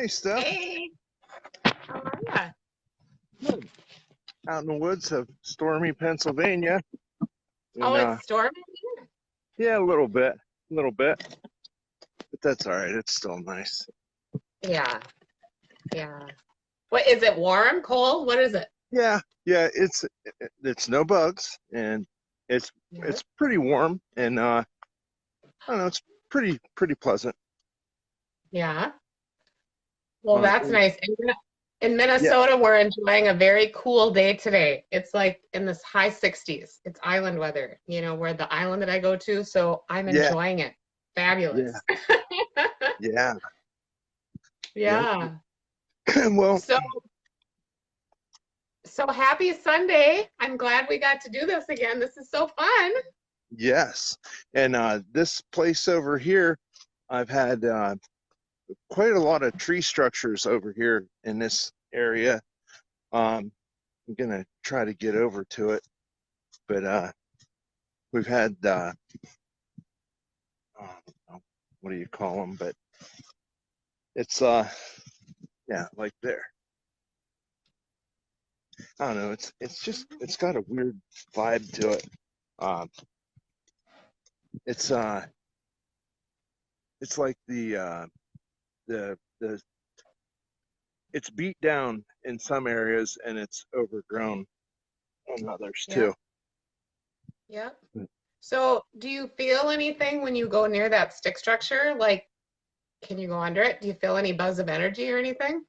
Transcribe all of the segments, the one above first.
Steph. Hey, how are you? Good. Out in the woods of stormy Pennsylvania. Oh, And it's storming? yeah, a little bit, but that's all right. It's still nice. Yeah, yeah. What is it? Warm, cold? What is it? Yeah, yeah. It's no bugs, and it's Yeah. it's pretty warm, and I don't know. It's pretty pleasant. Yeah. Well, that's And, nice. In yeah, Minnesota, we're enjoying a very cool day today. It's like in this high 60s. It's island weather, where the island that I go to, so I'm yeah, enjoying it. yeah, Fabulous. yeah, yeah. Yeah. Well, So, so happy Sunday. I'm glad we got to do this again. This is so fun. yes. And this place over here, I've had quite a lot of tree structures over here in this area. I'm gonna try to get over to it, but we've had oh, what do you call them? But it's yeah, like there. I don't know. It's got a weird vibe to it. Um, it's it's like the it's beat down in some areas and it's overgrown in others Yeah. too. Yeah. So, do you feel anything when you go near that stick structure? Like, can you go under it? Do you feel any buzz of energy or anything?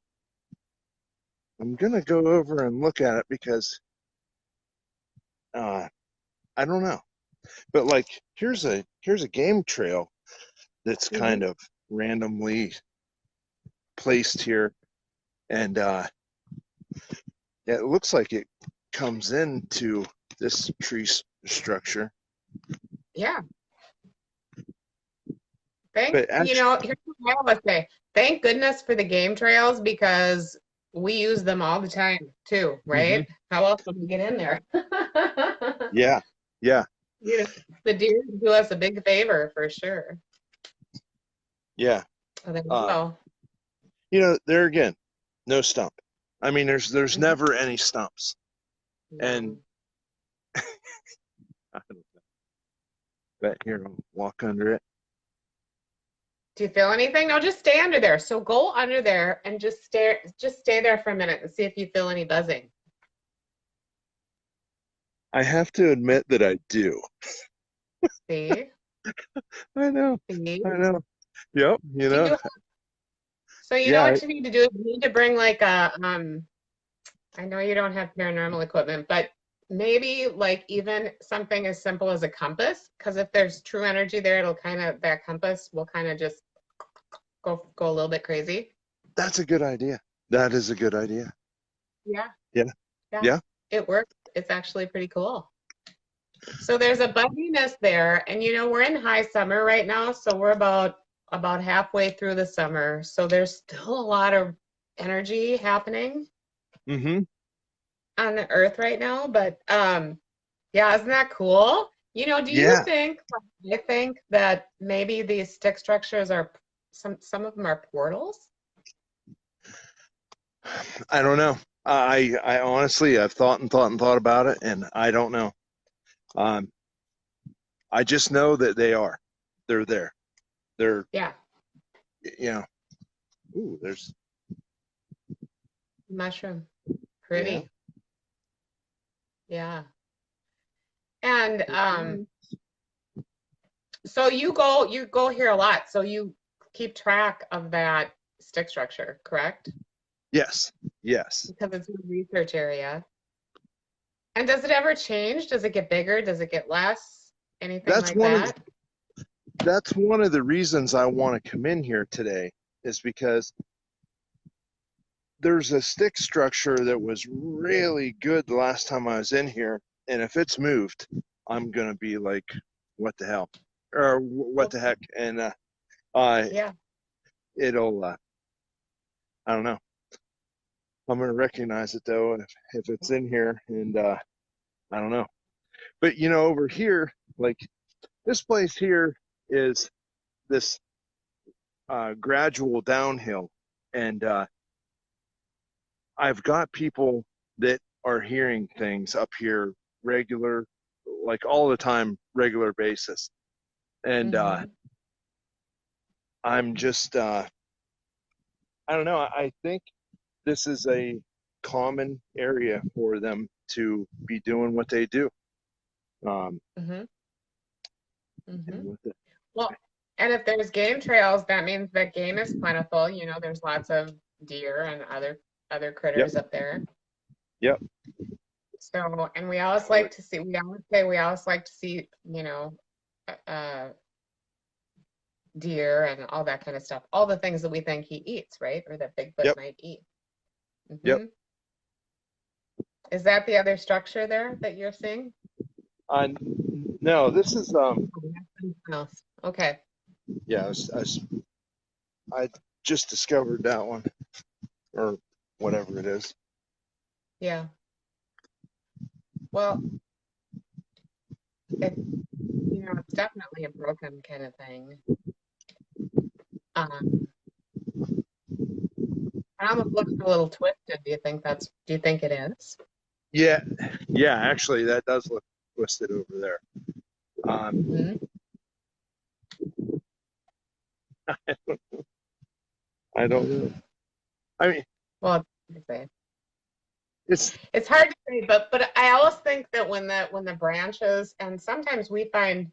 I'm gonna go over and look at it because uh, I don't know. But like here's a game trail that's Hmm. kind of randomly placed here, and it looks like it comes into this tree structure. Yeah. But actually, Here's what I always say. Thank goodness for the game trails because we use them all the time too, hmm right? How else would we get in there? yeah, yeah, You know, the deer do us a big favor for sure. yeah. So there you Uh, go. there again, no stump. I mean, there's Mhm. never any stumps, and No. I don't know. But here, I'll walk under it. Do you feel anything? No, just stay under there. So go under there and just stay there for a minute and see if you feel any buzzing. I have to admit that I do. See? I know, See? I know. Yep, Do you so you know yeah, what you need to do is you need to bring like a I know you don't have paranormal equipment, but maybe like even something as simple as a compass, because if there's true energy there, it'll kind of that compass will kind of just go a little bit crazy. that's a good idea. That is a good idea. Yeah, Yeah, yeah. yeah. It works. It's actually pretty cool. So there's a buzziness there, and we're in high summer right now, so we're about halfway through the summer. So there's still a lot of energy happening Mm-hmm. on the earth right now, but yeah, isn't that cool? Do you Yeah. think, I think that maybe these stick structures are some of them are portals? I don't know. I honestly, I've thought and thought and thought about it, and I don't know. Um, I just know that they are. They're there. They're, Yeah, you know, ooh, there's, mushroom. yeah. Pretty. Yeah. And so you go here a lot, so you keep track of that stick structure, correct? Yes, yes. Because it's a research area. And does it ever change? Does it get bigger? Does it get less? Anything That's like one of that? that's one of the reasons I want to come in here today is because there's a stick structure that was really good the last time I was in here, and if it's moved, I'm gonna be like, what the hell, or what Well, the heck, and uh, yeah. it'll, I don't know. I'm gonna recognize it though if it's in here, and I don't know. But over here, like this place here is this gradual downhill, And I've got people that are hearing things up here regular, like all the time, regular basis. And Mm-hmm. I'm just, I don't know. I think this is a common area for them to be doing what they do. Um, Mm-hmm. Mm-hmm. and with it, Well, and if there's game trails, that means that game is plentiful. You know, there's lots of deer and other yep, critters up there. yep, So, and we always like to see, we always say we always like to see, deer and all that kind of stuff. All the things that we think he eats, right? Or that Bigfoot yep, might eat. yep. Hmm. Is that the other structure there that you're seeing? Uh, no, this is Oh, that's something else. Okay. yeah. I just discovered that one or whatever it is. Yeah. Well, it, it's definitely a broken kind of thing. Um, it almost looks a little twisted. Do you think it is? Yeah, yeah. Actually, that does look twisted over there. Um, Mm-hmm. I don't know. I mean, Well, it's hard to say. it's It's hard to say, but I always think that when the branches, and sometimes we find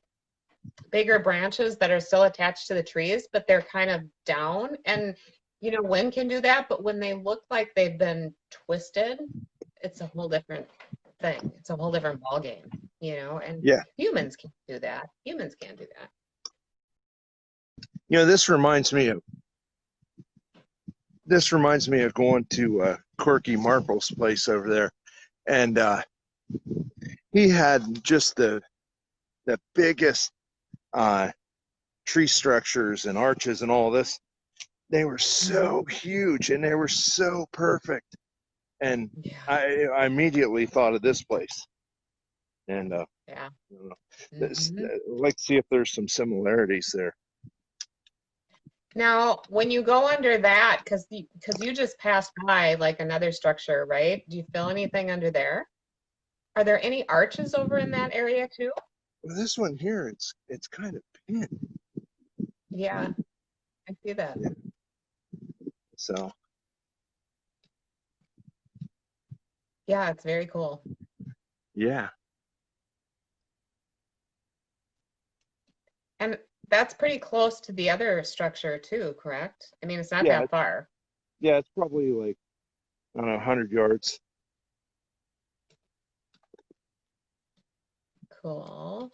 bigger branches that are still attached to the trees, but they're kind of down. And wind can do that, but when they look like they've been twisted, it's a whole different thing. It's a whole different ball game, and yeah. humans can't do that. Humans can't do that. This reminds me of going to Corky Marple's place over there, and he had just the biggest uh, tree structures and arches and all this. They were Mhm. so huge and they were so perfect, and Yeah, I immediately thought of this place, and yeah. I don't know. Hmm. I'd like to see if there's some similarities there. Now, when you go under that, because you just passed by like another structure, right? Do you feel anything under there? Are there any arches over in that area too? Well, this one here, it's kind of pinned, Yeah, I see that. yeah. So Yeah, it's very cool. yeah, And that's pretty close to the other structure too, correct? I mean, it's not yeah, that far. yeah. It's probably like I don't know, 100 yards. Cool.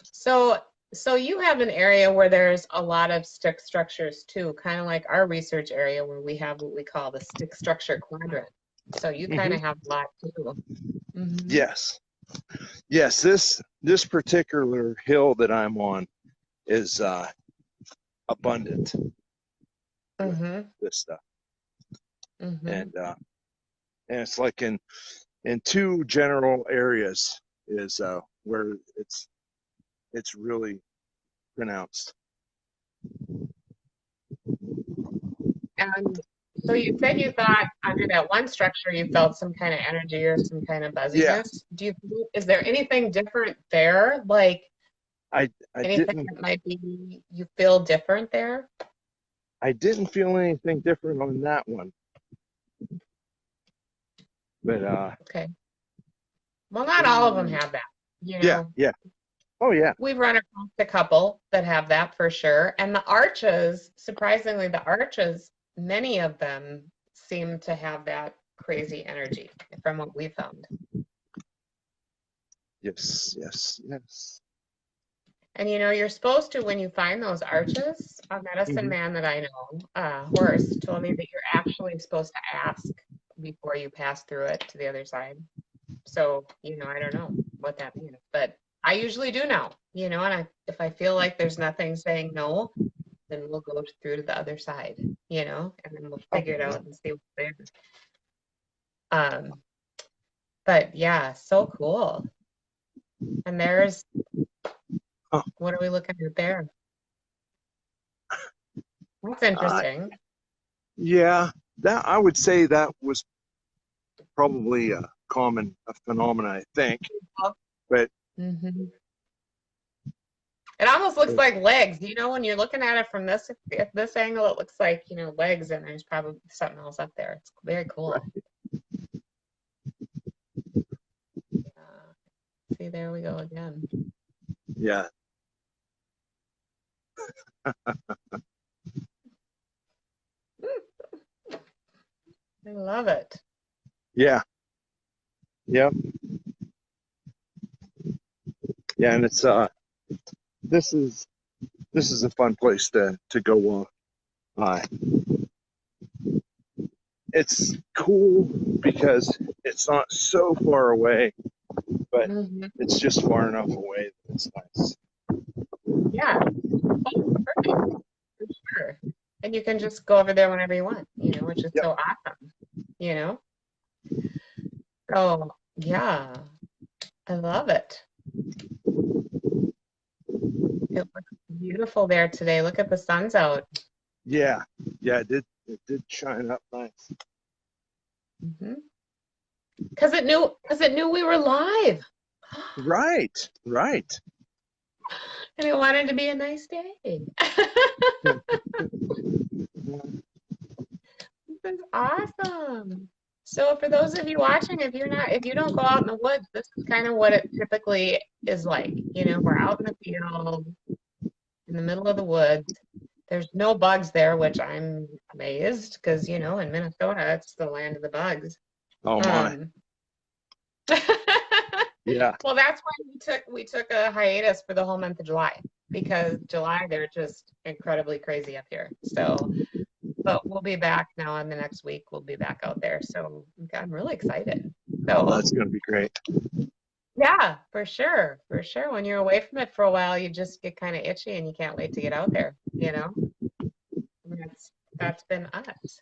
So, so you have an area where there's a lot of stick structures too, kind of like our research area where we have what we call the stick structure quadrant. So you kind Hmm. of have a lot too. Hmm. Yes, yes. This particular hill that I'm on is abundant with Hmm. this stuff, Hmm. and it's like in two general areas is where it's really pronounced. And so you said you thought under that one structure you felt some kind of energy or some kind of Yeah, buzziness. Is there anything different there? Like I I anything didn't that might be you feel different there? I didn't feel anything different on that one, but Okay. Well, not all of them have that. You yeah, know, yeah, oh yeah, we've run across a couple that have that for sure. And the arches, surprisingly, the arches, many of them seem to have that crazy energy from what we found. yes, yes, yes. And you're supposed to, when you find those arches, a medicine Hmm. man that I know, Horace, told me that you're actually supposed to ask before you pass through it to the other side. So, I don't know what that means, but I usually do know, and if I feel like there's nothing saying no, then we'll go through to the other side, and then we'll Oh figure it yeah. out and see what's there. Um, but yeah, so cool. And Huh. what are we looking at there? That's Uh, interesting. Yeah, that I would say that was probably a common a phenomenon, I think. But Hmm. It almost looks like legs. You know, when you're looking at it from this angle, it looks like, legs, and there's probably something else up there. It's very cool. right, See, there we go again. yeah, I love it. yeah, yeah, yeah, and it's this is this is a fun place to go walk. Uh, it's cool because it's not so far away, but Hmm. it's just far enough away that it's nice. Yeah. Oh, perfect. For sure. And you can just go over there whenever you want, which is Yep. so awesome, you know? So, yeah, I love it. It looks beautiful there today. Look at the sun's out. Yeah, yeah, it did shine up nice. Hmm. Because it knew we were live. Right, right. And it wanted to be a nice day. This is awesome. So for those of you watching, if you don't go out in the woods, this is kind of what it typically is like. We're out in the field, in the middle of the woods. There's no bugs there, which I'm amazed because, in Minnesota, it's the land of the bugs. Oh my. Um, Yeah. well, that's why we took a hiatus for the whole month of July because July they're just incredibly crazy up here. So, but we'll be back now in the next week. We'll be back out there. So I'm really excited. Oh, So that's gonna be great. yeah, for sure. For sure. When you're away from it for a while, you just get kind of itchy and you can't wait to get out there, you know? And that's been us.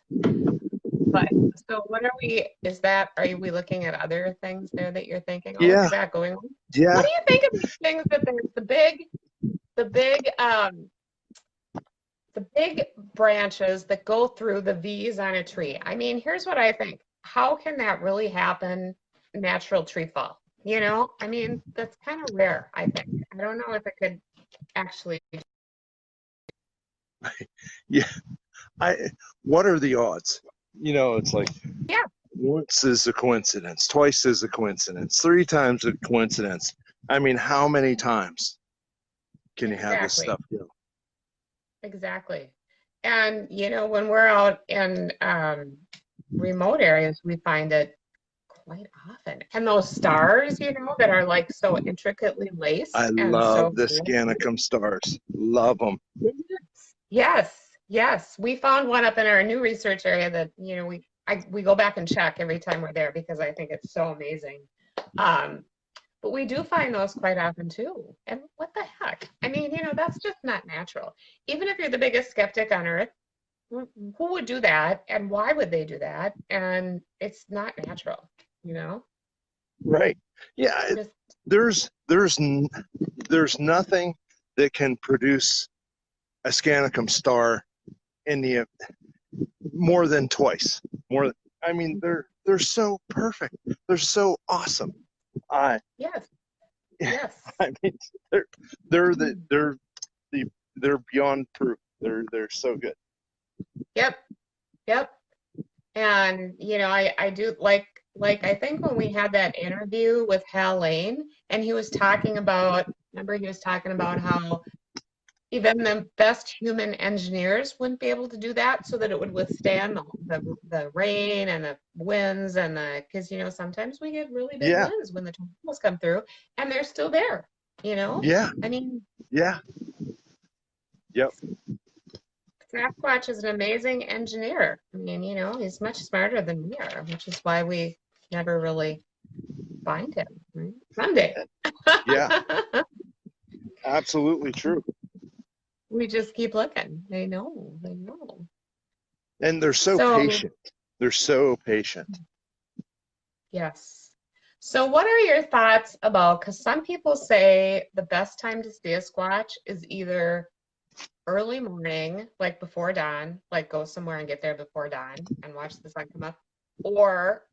But so what are we looking at other things there that you're thinking, oh, look Yeah, at that going on? What yeah. do you think of these things that there's the big branches that go through the V's on a tree? I mean, here's what I think. How can that really happen? Natural tree fall. I mean, that's kind of rare, I think. I don't know if it could actually. Yeah. I what are the odds? It's like Yeah, once is a coincidence, twice is a coincidence, three times a coincidence. I mean, how many times can you have this exactly. stuff go? Exactly. And, when we're out in remote areas, we find it quite often. And those stars, that are like so intricately I laced and so love the cool. Scanicum stars. Love them. Yes, yes. We found one up in our new research area that, we go back and check every time we're there because I think it's so amazing. Um, but we do find those quite often too. And what the heck? I mean, that's just not natural. Even if you're the biggest skeptic on earth, who would do that and why would they do that? And it's not natural, you know? Right. Yeah. Just There's there's there's nothing that can produce a Scanicum star in the more than twice. More. I mean, they're so perfect. They're so awesome. I yes, yes. I mean, they're they're the they're the they're beyond proof. They're so good. Yep, yep. And I do like I think when we had that interview with Hal Lane and he was talking about remember he was talking about how even the best human engineers wouldn't be able to do that so that it would withstand the rain and the winds and because sometimes we get really big Yeah, winds when the tornadoes come through and they're still there you know yeah, I mean yeah, yep. Sasquatch is an amazing engineer. I mean, he's much smarter than we are, which is why we never really find him, right? Someday. Yeah, absolutely true. We just keep looking. They know. They know. And they're so So, patient. They're so patient. yes. So, what are your thoughts about? Because some people say the best time to see a Squatch is either early morning, like before dawn, like go somewhere and get there before dawn and watch the sun come up, or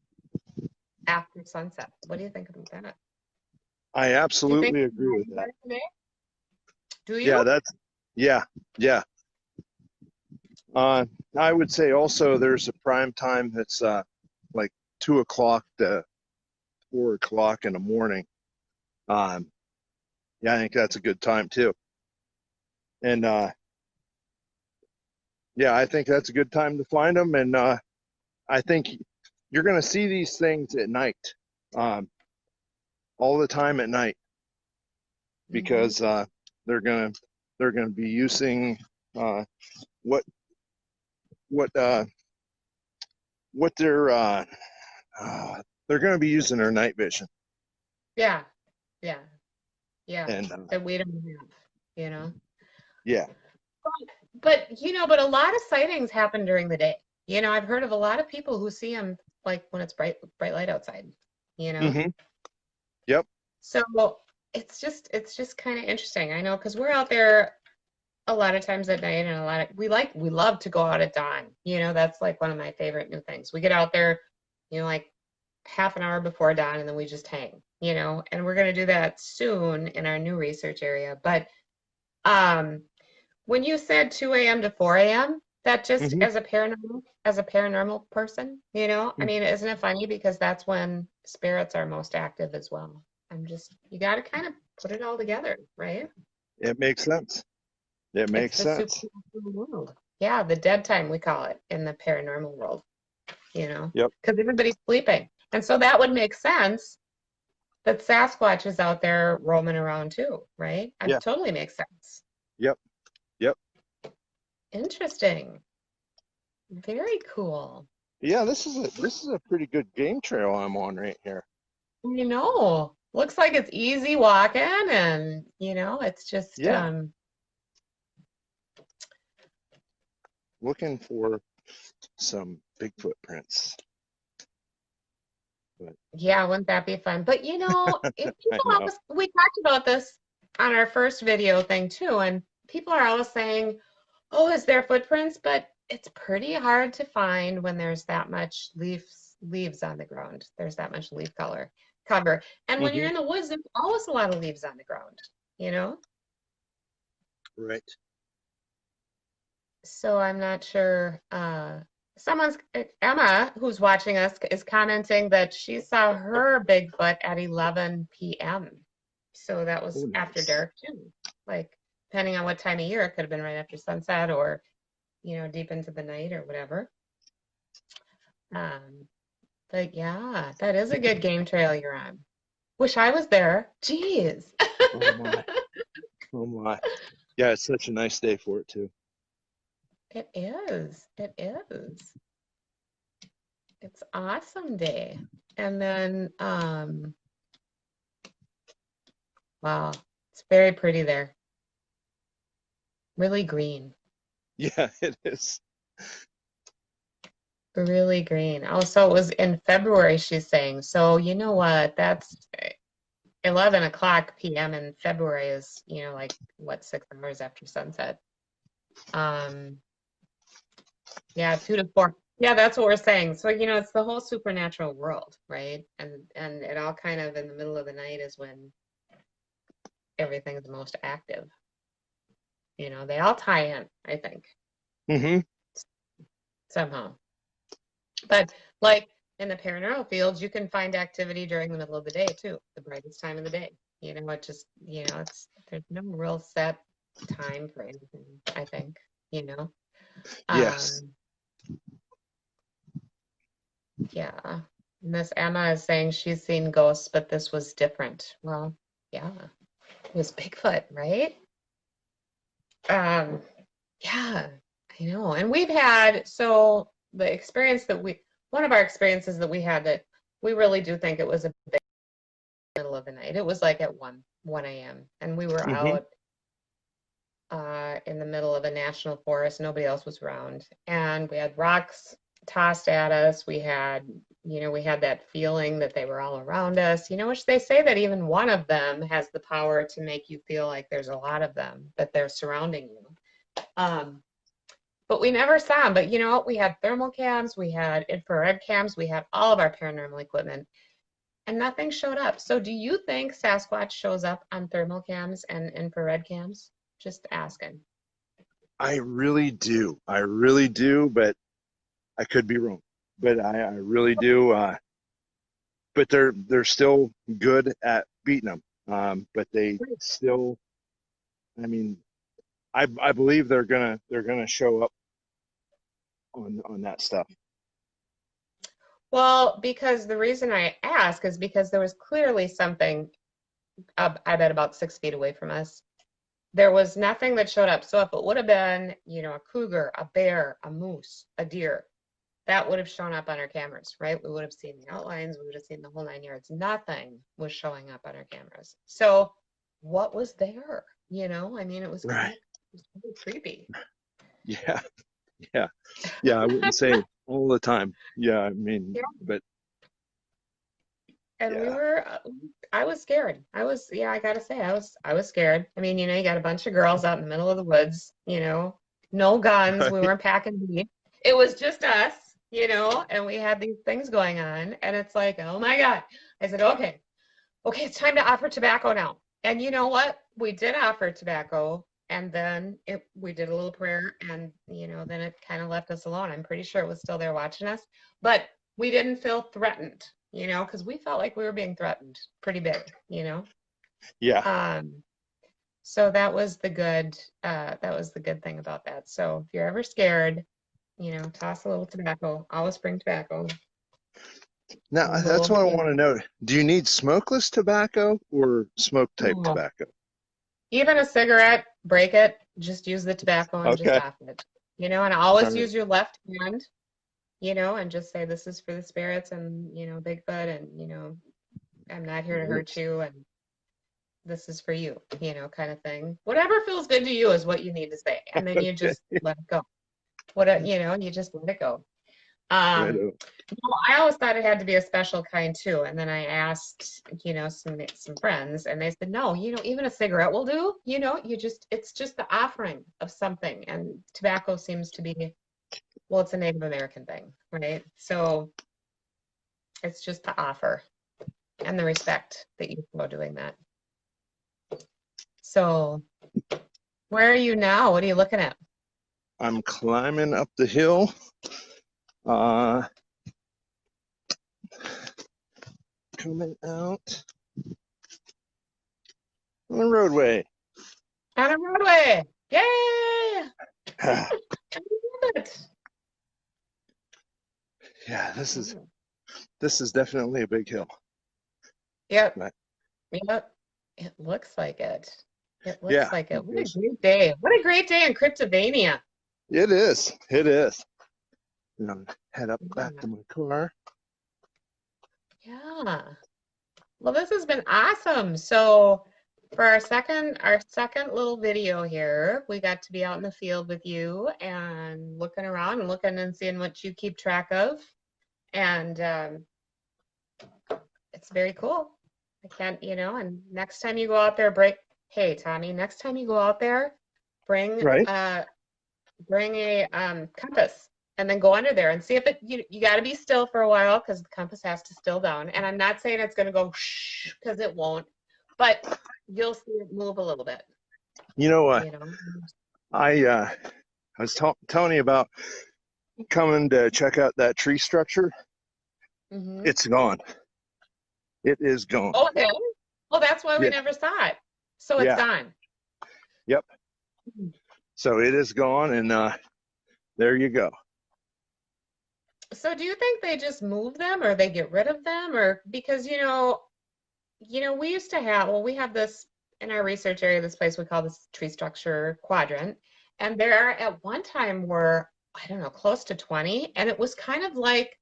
after sunset. What do you think about that? I Do you think absolutely it's agree with that. better today? Do Yeah, you? yeah, yeah. Uh, I would say also there's a prime time that's like 2 o'clock to 4 o'clock in the morning. Um, yeah, I think that's a good time too. And yeah, I think that's a good time to find them. And I think you're going to see these things at night, um, all the time at night, Mm-hmm. because they're gonna they're gonna be using uh, what what uh, what they're gonna be using their night vision. Yeah, yeah, yeah. And That we don't have, you know. yeah. But a lot of sightings happen during the day. I've heard of a lot of people who see them like when it's bright light outside, you know. Hmm. Yep. So it's just kind of interesting. I know because we're out there a lot of times at night, and we love to go out at dawn. That's like one of my favorite new things. We get out there, like half an hour before dawn, and then we just hang, and we're gonna do that soon in our new research area. But um when you said 2 a.m. to 4 a.m., that just Hmm. as a paranormal person, I mean, isn't it funny because that's when spirits are most active as well. You got to kind of put it all together, right? It makes sense. It It's makes the sense. supernatural world. Yeah, the dead time we call it in the paranormal world, Yep. because everybody's sleeping. And so that would make sense that Sasquatch is out there roaming around too, right? It Yeah. totally makes sense. Yep. Yep. Interesting. Very cool. Yeah. This is a pretty good game trail I'm on right here. Looks like it's easy walking and, it's just, Yeah. Looking for some big footprints. But yeah, wouldn't that be fun? But, if I people know. always, we talked about this on our first video thing too, and people are always saying, oh, is there footprints? But it's pretty hard to find when there's that much leaves on the ground. There's that much leaf cover. And when you're Hmm. in the woods, there's always a lot of leaves on the ground, you know? Right. So I'm not sure. Emma, who's watching us, is commenting that she saw her Bigfoot at 11 p.m. So that Oh, was after nice. dark too. Like, depending on what time of year, it could have been right after sunset or, deep into the night or whatever. Um, but yeah, that is a good game trail you're on. Wish I was there. Jeez. Oh my. Oh my. Yeah, it's such a nice day for it too. It is. It is. It's awesome day. And then, wow, it's very pretty there. Really green. Yeah, it is. Really green. Oh, so it was in February, she's saying. So you know what? That's 11 o'clock p.m. in February is, like what, 6 hours after sunset. Um, yeah, 2 to 4. Yeah, that's what we're saying. So, it's the whole supernatural world, right? And it all kind of in the middle of the night is when everything's most active. They all tie in, I think, Hmm. somehow. But like in the paranormal fields, you can find activity during the middle of the day too, the brightest time of the day. It just, there's no real set time for anything, I think, you know. Yes. Um, yeah. Miss Emma is saying she's seen ghosts, but this was different. Well, yeah, it was Bigfoot, right? Um, yeah, I know. And we've had, so the experience that one of our experiences that we had that we really do think it was a big middle of the night. It was like at 1 a.m. and we were Hmm. out in the middle of a national forest. Nobody else was around. And we had rocks tossed at us. We had that feeling that they were all around us, which they say that even one of them has the power to make you feel like there's a lot of them, that they're surrounding you. Um, but we never saw them. But you know what? We had thermal cams, we had infrared cams, we had all of our paranormal equipment, and nothing showed up. So do you think Sasquatch shows up on thermal cams and infrared cams? Just asking. I really do. I really do, but I could be wrong. But I really do. But they're still good at beating them. But they still, I mean, I believe they're gonna show up on that stuff. Well, because the reason I ask is because there was clearly something, I bet about 6 feet away from us. There was nothing that showed up. So if it would have been, a cougar, a bear, a moose, a deer, that would have shown up on our cameras, right? We would have seen the outlines, we would have seen the whole 9 yards. Nothing was showing up on our cameras. So what was there? I mean, it was kind Right. of, it was really creepy. Yeah. Yeah. Yeah. I wouldn't say all the time. Yeah. I mean, Yeah. but And yeah. I was scared. Yeah, I gotta say, I was scared. I mean, you got a bunch of girls out in the middle of the woods, no guns. We Right. weren't packing meat. It was just us, and we had these things going on. And it's like, oh my God. I said, okay, okay, it's time to offer tobacco now. And you know what? We did offer tobacco. And then we did a little prayer, and then it kind of left us alone. I'm pretty sure it was still there watching us, but we didn't feel threatened, because we felt like we were being threatened pretty big. Yeah. Um, so that was the good thing about that. So if you're ever scared, toss a little tobacco. Always bring tobacco. A Now that's little what I bit. want to know. Do you need smokeless tobacco or smoke type No. tobacco? Even a cigarette, break it, just use the tobacco and just Okay. off it. And All always right. use your left hand, and just say, this is for the spirits and, Bigfoot, and, I'm not here to hurt Yes. you, and this is for you, kind of thing. Whatever feels good to you is what you need to say. And then you Okay. just let it go. You just let it go. Right. Um, no, I always thought it had to be a special kind too. And then I asked, some friends, and they said, no, even a cigarette will do. It's just the offering of something. And tobacco seems to be, well, it's a Native American thing, right? So it's just the offer and the respect that you feel doing that. So where are you now? What are you looking at? I'm climbing up the hill. Uh, Coming out on the roadway. On a roadway. Yay! I love it. Yeah, this is definitely a big hill. Yep. But Yep. It looks like it. It looks yeah, like it. What a there's great day. What a great day in Cryptovania. it is. It is. Head up back Yeah. to my car. Yeah. Well, this has been awesome. So for our second little video here, we got to be out in the field with you and looking around and looking and seeing what you keep track of. And it's very cool. I can't, and next time you go out there, hey, Tommy, next time you go out there, bring Right. uh bring a compass, and then go under there and see if you got to be still for a while, because the compass has to still down. And I'm not saying it's going to go shh, because it won't, but you'll see it move a little bit, You know what? you know. I was telling you about coming to check out that tree structure. Hmm. It's gone. It is gone. Okay. Well, that's why we Yeah. never saw it. So it's Yeah. gone. Yep. So it is gone, and there you go. So do you think they just move them, or they get rid of them, or because we used to have, well, we have this in our research area, this place we call this tree structure quadrant. And there at one time were, I don't know, close to 20. And it was kind of like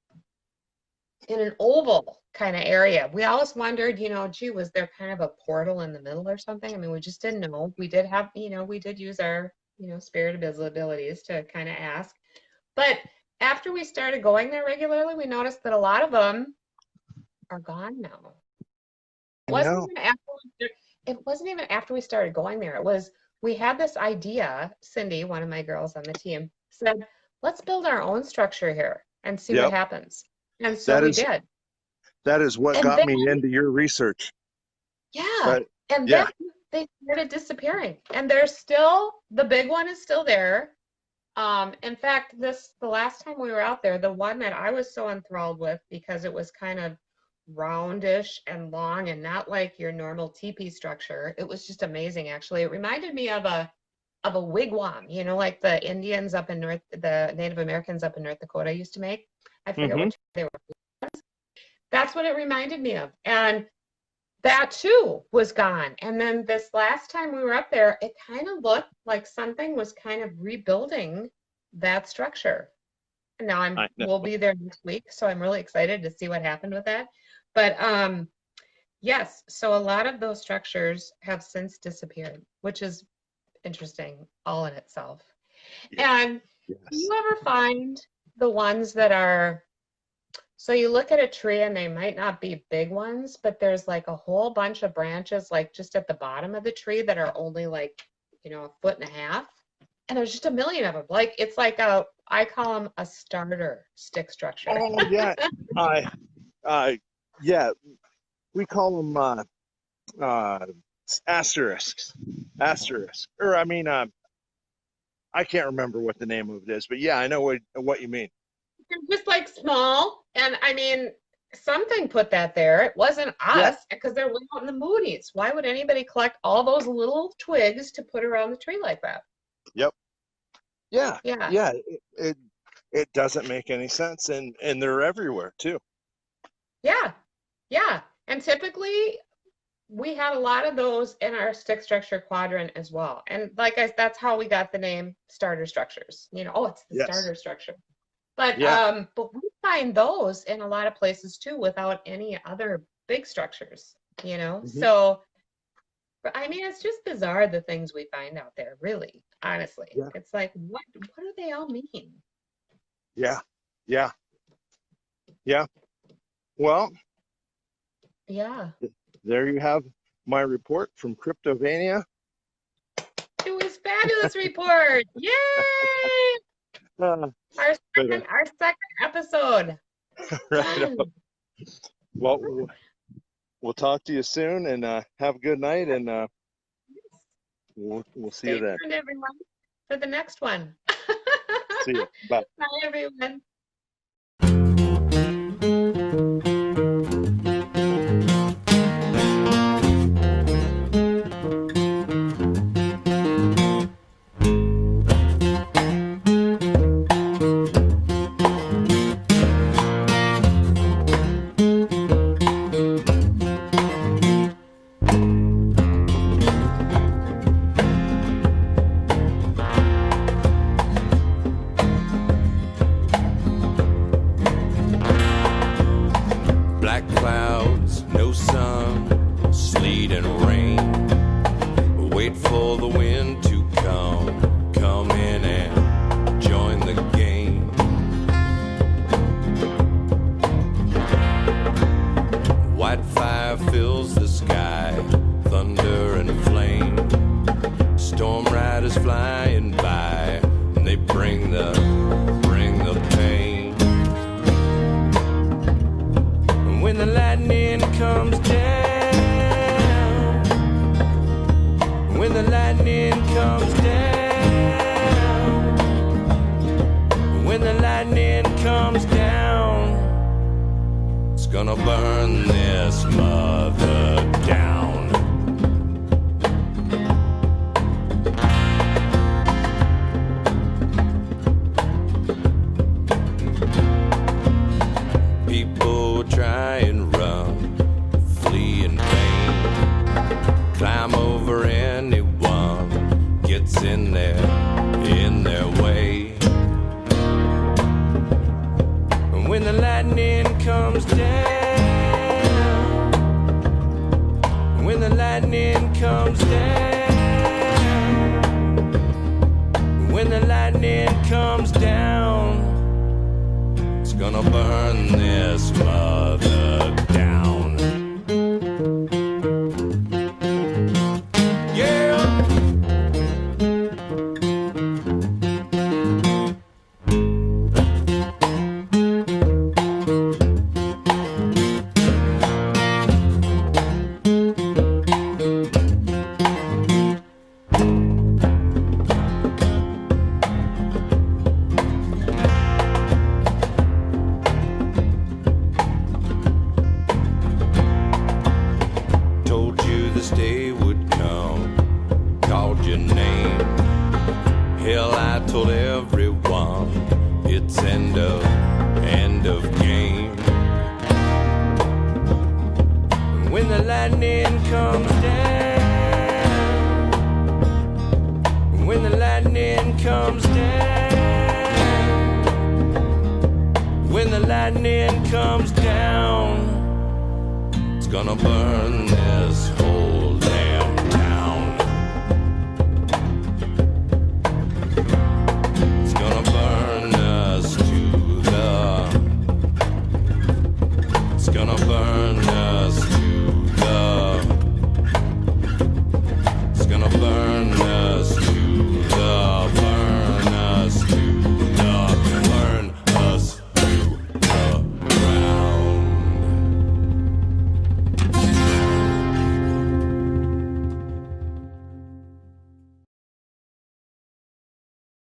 in an oval kind of area. We always wondered, gee, was there kind of a portal in the middle or something? I mean, we just didn't know. We did have, we did use our, spirit abilities to kind of ask. But after we started going there regularly, we noticed that a lot of them are gone now. I know. It wasn't even after we started going there. It was we had this idea. Cindy, one of my girls on the team, said, let's build our own structure here and see what Yep. happens. And so That we is did. that is what And got then, me into your research. yeah, But and then yeah. they started disappearing. And the big one is still there. In fact, the last time we were out there, the one that I was so enthralled with because it was kind of roundish and long and not like your normal teepee structure. It was just amazing, actually. It reminded me of a wigwam, like the the Native Americans up in North Dakota used to make. I forget Mm-hmm. what they were. That's what it reminded me of. And that too was gone. And then this last time we were up there, it kind of looked like something was kind of rebuilding that structure. And now I know. we'll be there next week, so I'm really excited to see what happened with that. But yes, so a lot of those structures have since disappeared, which is interesting all in itself. Yeah. And do Yes. you ever find the ones that are, so you look at a tree and they might not be big ones, but there's like a whole bunch of branches like just at the bottom of the tree that are only like, a foot and a half. And there's just a million of them. Like it's like I call them a starter stick structure. Oh yeah. I yeah, we call them asterisks. Or I mean I can't remember what the name of it is, but yeah, I know what you mean. They're just like small. And I mean, something put that there. It wasn't Yeah. us because they're way out in the Moonies. Why would anybody collect all those little twigs to put around the tree like that? Yep. Yeah. Yeah. Yeah. It doesn't make any sense, and they're everywhere too. Yeah. Yeah. And typically we had a lot of those in our stick structure quadrant as well. And that's how we got the name starter structures. It's the Yes. starter structure. But Yeah. but we find those in a lot of places too without any other big structures, Mm-hmm. So I mean it's just bizarre the things we find out there, really, honestly. Yeah. It's like what do they all mean? Yeah. Yeah. Yeah. Well, Yeah. there you have my report from Cryptovania. It was fabulous report. Yay! Uh, Our second episode. right on. Well, we'll talk to you soon, and have a good night, and we'll see you Stay then. tuned, everyone, for the next one. See you. Bye. Bye, everyone. Black clouds, no sun, sleet and rain. Wait for the wind to come in and join the game. White fire fills the sky, thunder and flame. Storm riders flying by, and they bring the pain. When the lightning comes down, when the lightning comes down, when the lightning comes down, it's gonna burn this mother down. People try and run, flee in pain, climb over anyone gets in their way. And when the lightning comes down, when the lightning comes down, when the lightning comes down, it's gonna burn this mother down. Yeah. this day would come. Called your name. Hell, I told everyone it's end of game. And when the lightning comes down, when the lightning comes down, when the lightning comes down, it's gonna burn this whole